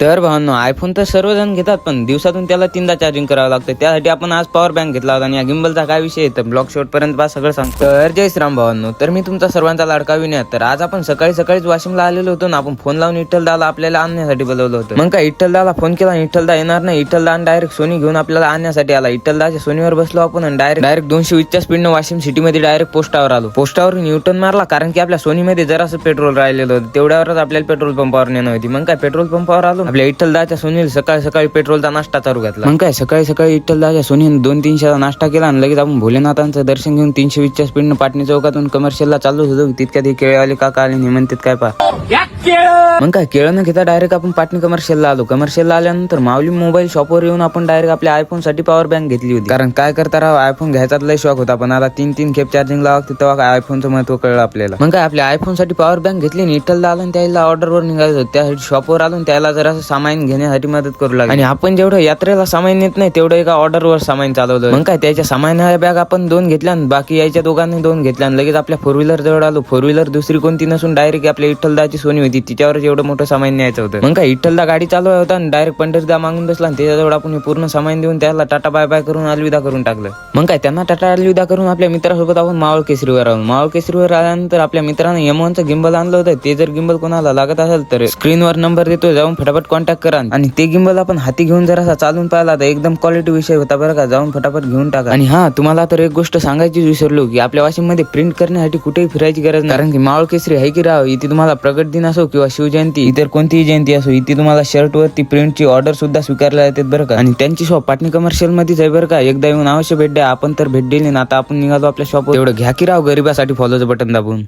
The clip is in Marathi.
तर भावांनो, आयफोन तर सर्वजण घेतात, पण दिवसातून त्याला 3दा चार्जिंग करावं लागतं. त्यासाठी आपण आज पॉवर बँक घेतला होता आणि या गिम्बलचा काय विषय आहे तर ब्लॉग शॉर्ट पर्यंत बा सगळं सांगतो. तर जय श्रीराम भावांनो, तर मी तुमचा सर्वांचा लाडका विनय. तर आज आपण सकाळीच वाशिमला आलेलो होतो ना. आपण फोन लावून विठ्ठलदाला आपल्याला आणण्यासाठी बोलवलं होतं. मग काय विठ्ठलदाला फोन केला, विठ्ठलदा येणार नाही. विठ्ठलदा डायरेक्ट सोनी घेऊन आपल्याला आणण्यासाठी आला. विठ्ठलदाच्या सोनीवर बसलो आपण आणि डायरेक्ट 220च्या स्पीडनं वाशिम सिटीमध्ये डायरेक्ट पोस्टावर आलो. पोस्टावरून न्यूटन मारला, कारण की आपल्या सोनीमध्ये जरासं पेट्रोल राहिलेलं होतं. तेवढ्यावरच आपल्याला पेट्रोल पंपावर नेणं होती. मग काय पेट्रोल पंपावर आलो. आपल्या विठ्ठलदाच्या सोनीला सकाळी पेट्रोलचा नाश्ता चालू घातला. मग काय सकाळी विठ्ठलदाच्या सोनीने 200-300चा नाश्ता केला आणि लगेच आपण भोलेनाथांचं दर्शन घेऊन 320च्या स्पीडनं पाटणी चौकातून कमर्शियलला चालू होतो. तितक्यात हे केळेवाले काका आले, म्हणतात काय पा मग काय केळं न घेता डायरेक्ट आपण पाटणी कमर्शियलला आलो. कमर्शियलला आल्यानंतर माऊली मोबाईल शॉपवर येऊन आपण डायरेक्ट आपल्या आयफोन साठी पॉवर बँक घेतली होती. कारण काय करता राव, आयफोन घ्यायचा लय शॉक होता, पण आता 3 खेप चार्जिंग लागते तेव्हा काय आयफोनचं महत्व कळलं आपल्याला. मग काय आपल्या आयफोन साठी पॉवर बँक घेतली. विठ्ठलदा आला आणि त्याला ऑर्डरवर निघायचं होतं. त्यासाठी शॉपवर आलो, त्याला जरा सामान घेण्यासाठी मदत करू लागली. आणि आपण जेवढं यात्रेला सामान नेत नाही तेवढं एका ऑर्डरवर सामान चालवलं. मग काय त्याच्या सामान्य बॅग आपण 2 घेतल्या, बाकी यायच्या दोघांनी 2 घेतल्या. लगेच आपल्या 4 व्हीलर जवळ आलो. 4 व्हीलर दुसरी कोणती नसून डायरेक्ट आपल्या विठ्ठलदाची सोनी होती, तिच्यावर एवढं मोठं सामान न्यायचं होतं. मग काय विठ्ठलदा गाडी चालवत होता आणि डायरेक्ट पंढरीदा मागून बसला आणि त्याच्याजवळ आपण पूर्ण सामान देऊन त्याला टाटा बाय बाय करून अलविदा करून टाकलं. मग काय त्यांना टाटा अलविदा करून आपल्या मित्रासोबत आपण मावळ केसरीवर आलो. मावळ केसरीवर आल्यानंतर आपल्या मित्राने M1चं गिंबल आणलं होतं. ते जर गिंबल कोणाला लागत असेल तर स्क्रीनवर नंबर देतो, जाऊन फटाफट कॉन्टॅक्ट करा. आणि ते गिंबल आपण हाती घेऊन जरासा चालून पाहिला तर एकदम क्वालिटी विषय होता बरं का. जाऊन फटाफट घेऊन टाका. आणि हा, तुम्हाला तर एक गोष्ट सांगायची विसरलो की आपल्या वाशिम मध्ये प्रिंट करण्यासाठी कुठेही फिरायची गरज नाही. कारण की मावळ केसरी आहे की राव, इथे तुम्हाला प्रगट दिन असो किंवा शिवजयंती, इतर कोणतीही जयंती असो, इथे तुम्हाला शर्ट वरती प्रिंटची ऑर्डर सुद्धा स्वीकारल्या जातात बरं का. आणि त्यांची शॉप पाटणी कमर्शियल मध्येच आहे बरं का. एकदा येऊन अवश्य भेट द्या. आपण तर भेट दिली ना. आता आपण निघालो आपल्या शॉपवर. एवढं घ्या की राव गरिबासाठी फॉलोचं बटन दाबून.